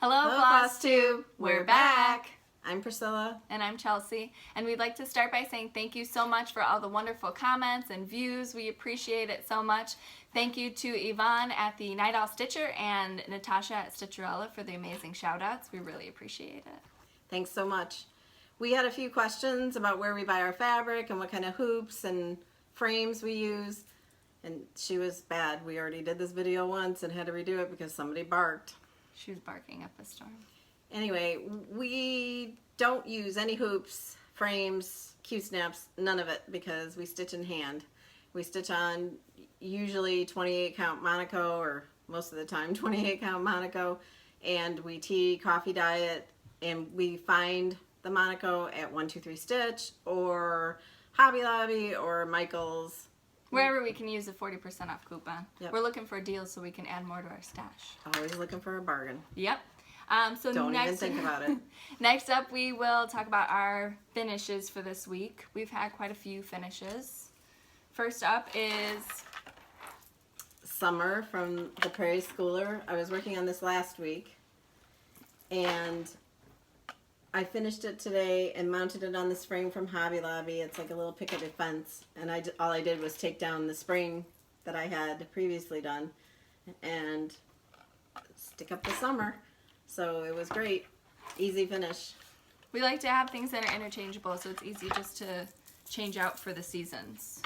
Hello, Flosstube. We're back. I'm Priscilla. And I'm Chelsea. And we'd like to start by saying thank you so much for all the wonderful comments and views. We appreciate it so much. Thank you to Yvonne at the Night Owl Stitcher and Natasha at Stitcherella for the amazing shout outs. We really appreciate it. Thanks so much. We had a few questions about where we buy our fabric and what kind of hoops and frames we use. And she was bad. We already did this video once and had to redo it because somebody barked. She was barking up a storm. Anyway, we don't use any hoops, frames, Q-snaps, none of it, because we stitch in hand. We stitch on usually 28 count Monaco, or most of the time 28 count Monaco, and we tea coffee dye it, and we find the Monaco at 1-2-3 Stitch or Hobby Lobby or Michael's. Wherever we can use a 40% off coupon. Yep. We're looking for deals so we can add more to our stash. Always looking for a bargain. Yep. So Don't next, even think about it. Next up, we will talk about our finishes for this week. We've had quite a few finishes. First up is Summer from the Prairie Schooler. I was working on this last week, and I finished it today and mounted it on this frame from Hobby Lobby. It's like a little picketed fence, and all I did was take down the spring that I had previously done and stick up the summer. So it was great. Easy finish. We like to have things that are interchangeable, so it's easy just to change out for the seasons.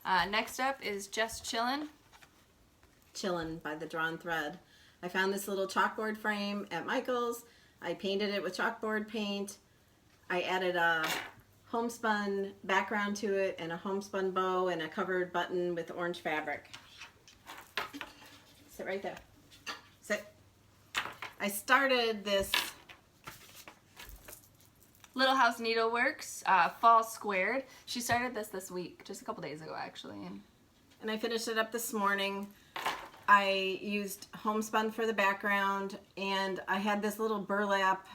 Next up is Just Chillin'. Chillin' by the Drawn Thread. I found this little chalkboard frame at Michael's. I painted it with chalkboard paint. I added a homespun background to it and a homespun bow and a covered button with orange fabric. Sit right there. Sit. I started this Little House Needleworks, Fall Squared. She started this week, just a couple days ago actually. And I finished it up this morning. I used homespun for the background, and I had this little burlap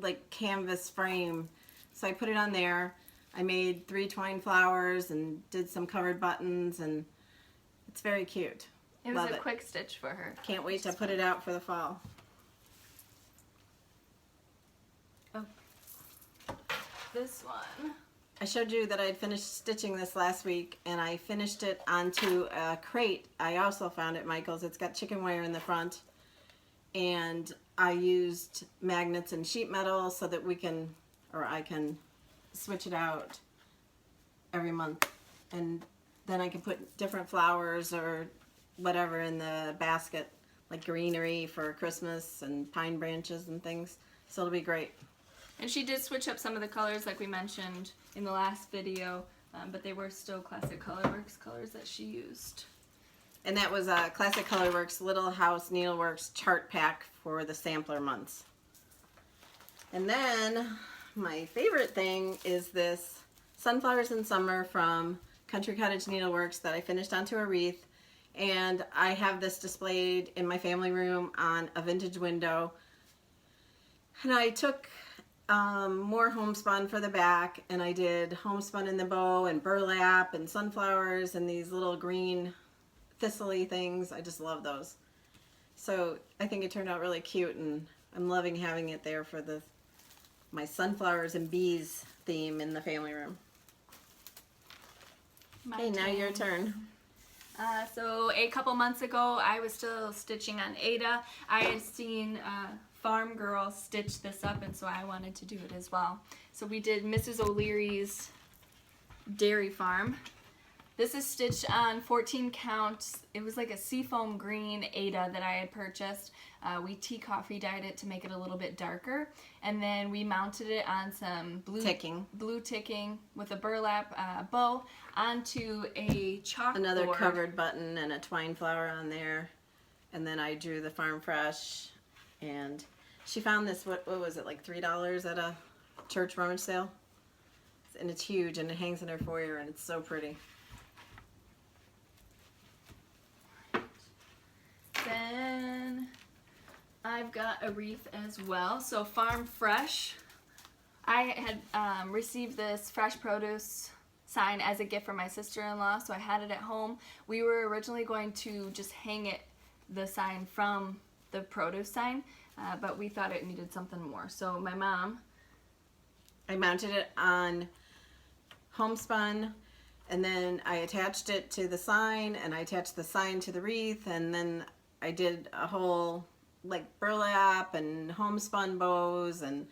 like canvas frame, so I put it on there. I made 3 twine flowers and did some covered buttons, and it's very cute. It was a quick stitch for her. Can't wait to put it out for the fall. Oh, this one. I showed you that I had finished stitching this last week, and I finished it onto a crate I also found at Michael's. It's got chicken wire in the front, and I used magnets and sheet metal so that I can switch it out every month, and then I can put different flowers or whatever in the basket, like greenery for Christmas and pine branches and things, so it'll be great. And she did switch up some of the colors like we mentioned in the last video, but they were still Classic Colorworks colors that she used. And that was Classic Colorworks Little House Needleworks chart pack for the sampler months. And then my favorite thing is this Sunflowers in Summer from Country Cottage Needleworks that I finished onto a wreath. And I have this displayed in my family room on a vintage window. And I took more homespun for the back, and I did homespun in the bow and burlap and sunflowers and these little green thistle-y things. I just love those. So I think it turned out really cute, and I'm loving having it there for my sunflowers and bees theme in the family room. Okay, now your turn. So a couple months ago, I was still stitching on Ada. I had seen Farm Girl stitch this up, and so I wanted to do it as well. So we did Mrs. O'Leary's Dairy Farm. This is stitched on 14 counts. It was like a seafoam green Ada that I had purchased. We tea coffee dyed it to make it a little bit darker, and then we mounted it on some blue ticking with a burlap bow onto a chalkboard. Another covered button and a twine flower on there, and then I drew the Farm Fresh. And she found this, what was it, like $3 at a church rummage sale? And it's huge, and it hangs in her foyer, and it's so pretty. Then I've got a wreath as well. So Farm Fresh. I had received this fresh produce sign as a gift from my sister-in-law, so I had it at home. We were originally going to just hang it, the sign from the produce sign, but we thought it needed something more. So my mom, I mounted it on homespun, and then I attached it to the sign, and I attached the sign to the wreath, and then I did a whole like burlap and homespun bows and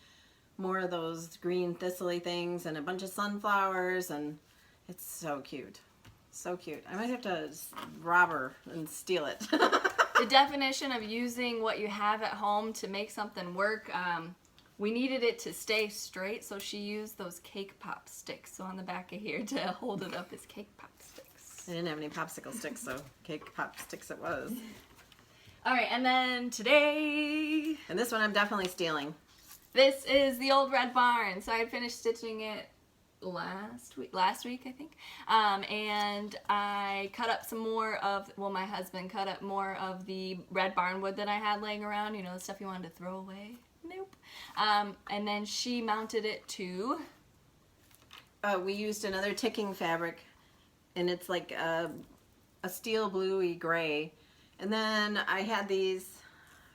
more of those green thistly things and a bunch of sunflowers, and it's so cute. So cute. I might have to rob her and steal it. the definition of using what you have at home to make something work, we needed it to stay straight, so she used those cake pop sticks. So on the back of here to hold it up is cake pop sticks. I didn't have any popsicle sticks, so cake pop sticks it was. All right, and then today, And this one I'm definitely stealing. this is the old red barn. So I had finished stitching it last week I think, and I cut up some more of, well, my husband cut up more of the red barn wood that I had laying around, you know, the stuff you wanted to throw away. Nope. And then she mounted it to, We used another ticking fabric, and it's like a steel bluey gray. And then I had these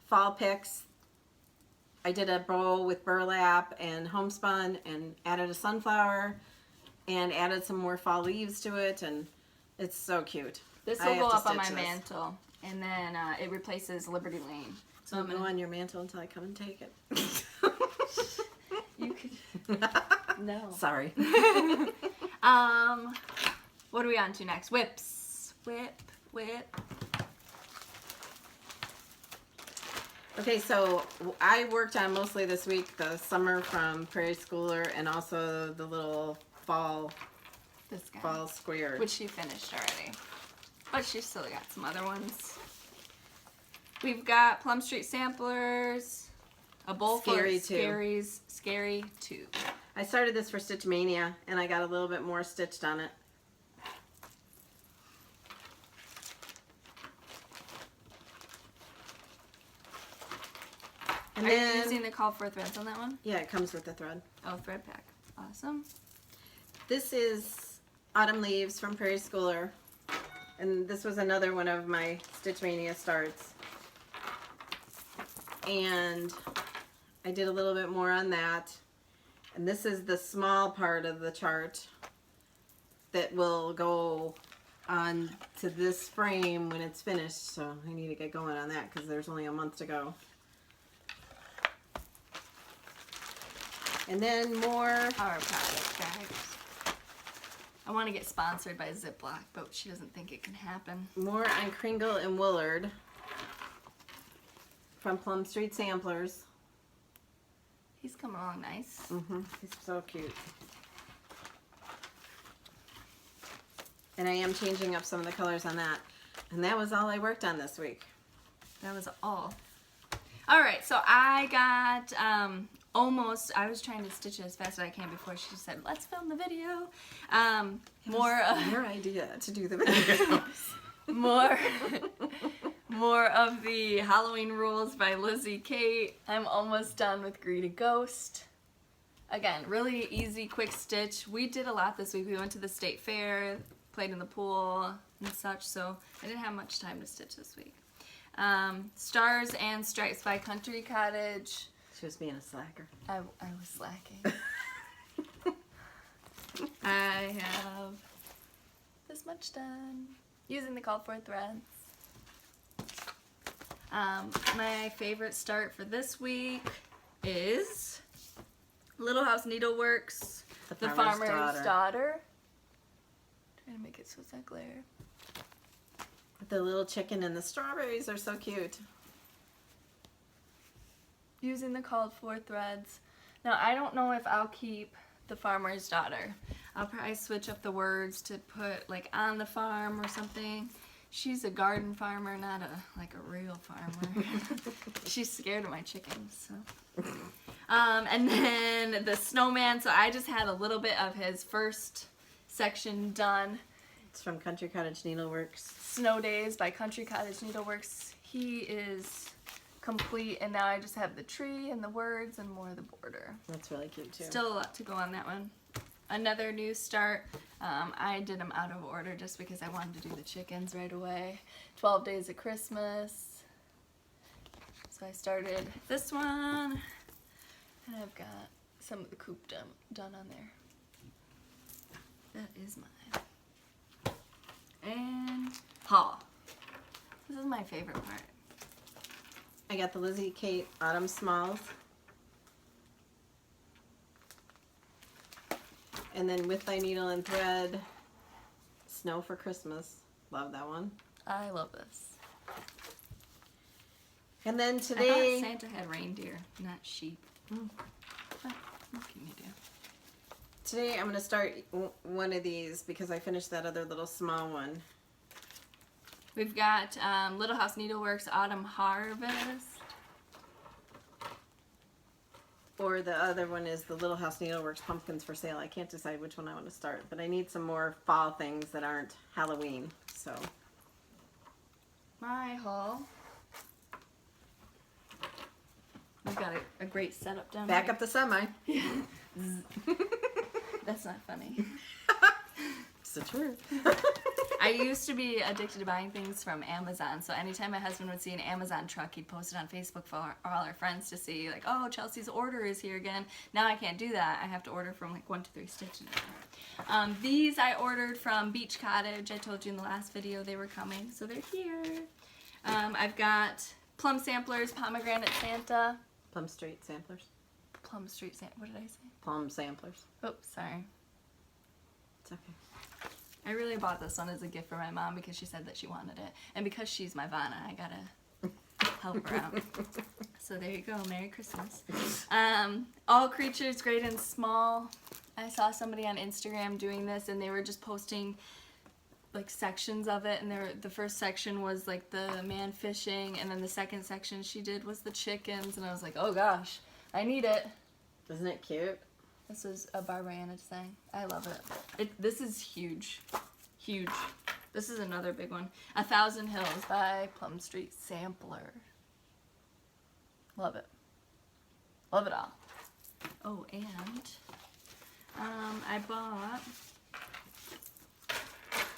fall picks. I did a bow with burlap and homespun and added a sunflower and added some more fall leaves to it, and it's so cute. this I will go have to up on my stitch this. mantle, and then it replaces Liberty Lane. So I'm going to go on your mantle until I come and take it. You could, no. Sorry. What are we on to next? Whips. Whip. Okay, so I worked on mostly this week the summer from Prairie Schooler and also the little fall This guy. fall square. Which she finished already. But she's still got some other ones. We've got Plum Street samplers, a bowl Scary full of Scary 2. I started this for Stitch Mania, and I got a little bit more stitched on it. And Are you then, using the call for threads on that one? yeah, it comes with the thread. Oh, thread pack. Awesome. This is Autumn Leaves from Prairie Schooler, and this was another one of my Stitch Mania starts. And I did a little bit more on that. And this is the small part of the chart that will go on to this frame when it's finished. So I need to get going on that because there's only a month to go. And then more. Our product bags. I want to get sponsored by Ziploc, but she doesn't think it can happen. More on Kringle and Willard from Plum Street Samplers. He's coming along nice. He's so cute. And I am changing up some of the colors on that. And that was all I worked on this week. That was all. Alright, so I got I was trying to stitch it as fast as I can before she said, let's film the video. Your idea to do the videos. More of the Halloween Rules by Lizzie Kate. I'm almost done with Greet a Ghost. Again, really easy, quick stitch. We did a lot this week. We went to the state fair, played in the pool and such, so I didn't have much time to stitch this week. Stars and Stripes by Country Cottage. She was being a slacker. I was slacking. I have this much done using the called for threads. My favorite start for this week is Little House Needleworks, The Farmer's Daughter. Trying to make it so it's not glare. The little chicken and the strawberries are so cute. Using the called for threads. Now I don't know if I'll keep The Farmer's Daughter. I'll probably switch up the words to put like on the farm or something. She's a garden farmer, not a real farmer. She's scared of my chickens. So. And then the snowman. So I just had a little bit of his first section done. It's from Country Cottage Needleworks. Snow Days by Country Cottage Needleworks. He is complete, and now I just have the tree and the words and more of the border. That's really cute too. Still a lot to go on that one. Another new start. I did them out of order just because I wanted to do the chickens right away. 12 Days of Christmas. So I started this one, and I've got some of the coupe done on there. That is mine. And haul. This is my favorite part. I got the Lizzie Kate Autumn Smalls. And then With Thy Needle and Thread, Snow for Christmas. Love that one. I love this. And then I today... thought Santa had reindeer, not sheep. Mm. But what can you do? Today I'm going to start one of these because I finished that other little small one. We've got Little House Needleworks Autumn Harvest. Or the other one is the Little House Needleworks Pumpkins for Sale. I can't decide which one I want to start, but I need some more fall things that aren't Halloween. So My haul. We've got a great setup down back here. up the semi. That's not funny. It's the truth. I used to be addicted to buying things from Amazon, so anytime my husband would see an Amazon truck, he'd post it on Facebook for all our friends to see, like, oh, Chelsea's order is here again. Now I can't do that. I have to order from like 123 Stitch. These I ordered from Beach Cottage. I told you in the last video they were coming, so they're here. I've got Plum Samplers, Pomegranate Santa. Plum Street Samplers. Plum Street Santa, what did I say? Plum Samplers. Oops, sorry. It's okay. I really bought this one as a gift for my mom because she said that she wanted it. And because she's my Vanna, I gotta help her out. So there you go. Merry Christmas. All Creatures Great and Small. I saw somebody on Instagram doing this, and they were just posting like sections of it. And the first section was like the man fishing, and then the second section she did was the chickens. And I was like, oh gosh, I need it. Isn't it cute? This is a Barbarianage thing. I love it. This is huge. Huge. This is another big one. 1,000 Hills by Plum Street Sampler. Love it. Love it all. Oh, and I bought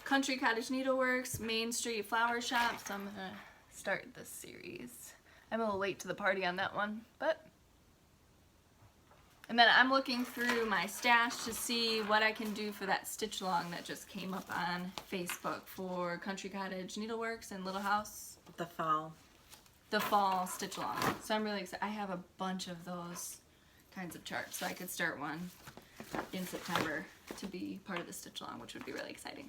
Country Cottage Needleworks, Main Street Flower Shop. So I'm going to start this series. I'm a little late to the party on that one, but... And then I'm looking through my stash to see what I can do for that stitch along that just came up on Facebook for Country Cottage Needleworks and Little House. The fall. The fall stitch along. So I'm really excited. I have a bunch of those kinds of charts, so I could start one in September to be part of the stitch along, which would be really exciting.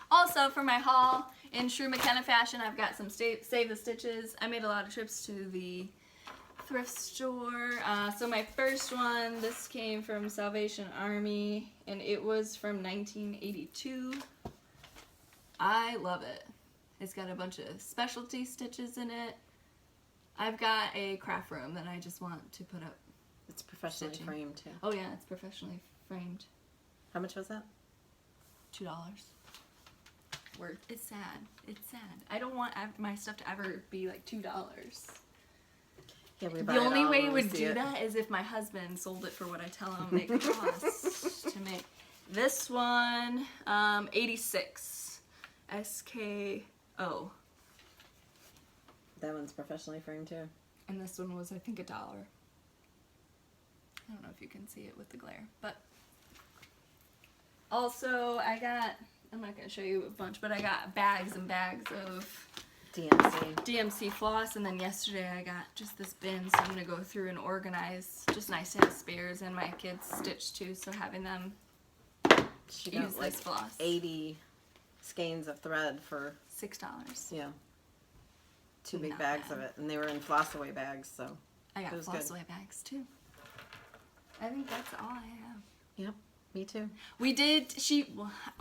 Also, for my haul, in Shrew McKenna fashion, I've got some Save the Stitches. I made a lot of trips to the thrift store. So my first one, this came from Salvation Army, and it was from 1982. I love it. It's got a bunch of specialty stitches in it. I've got a craft room that I just want to put up. It's professionally stitching. framed too. Oh yeah, it's professionally framed. How much was that? $2. It's sad. It's sad. I don't want my stuff to ever be like $2. Yeah, we buy The it only all way when it we would see do it. that is if my husband sold it for what I tell him it costs to make. This one, 86 SKO. That one's professionally framed too. And this one was, I think, $1. I don't know if you can see it with the glare, but also I got, I'm not going to show you a bunch, but I got bags and bags of DMC floss, and then yesterday I got just this bin, so I'm going to go through and organize. Just nice to have spares, and my kids stitch too, so having them She use got like this floss. 80 skeins of thread for, $6. yeah, 2 big Not bags bad. of it, and they were in floss away bags, so I got it was floss good. away bags too. I think that's all I have. Yep, me too. We did,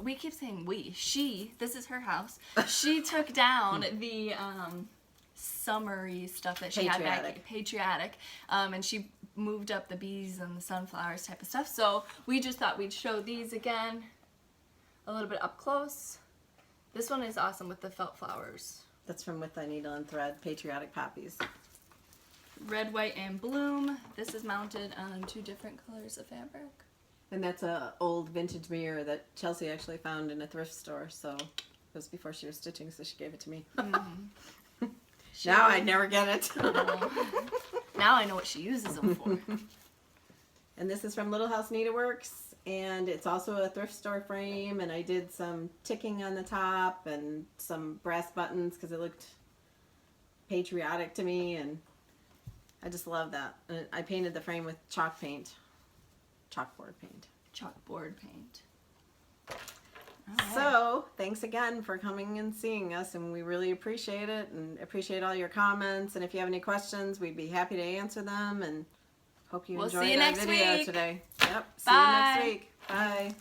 we keep saying she, this is her house, she took down the summery stuff that she had back, patriotic, and she moved up the bees and the sunflowers type of stuff, so we just thought we'd show these again, a little bit up close. This one is awesome with the felt flowers. That's from With Thy Needle and Thread, Patriotic Poppies. Red, white, and bloom. This is mounted on 2 different colors of fabric. And that's a old vintage mirror that Chelsea actually found in a thrift store, so it was before she was stitching, so she gave it to me. Now I'd never get it. Now I know what she uses them for. And this is from Little House Needleworks, and it's also a thrift store frame, and I did some ticking on the top and some brass buttons because it looked patriotic to me, and I just love that. And I painted the frame with chalkboard paint. Chalkboard paint. So, thanks again for coming and seeing us, and we really appreciate it, and appreciate all your comments, and if you have any questions, we'd be happy to answer them, and hope you We'll enjoyed see you our next video week. today. Yep, see Bye. you next week. Bye.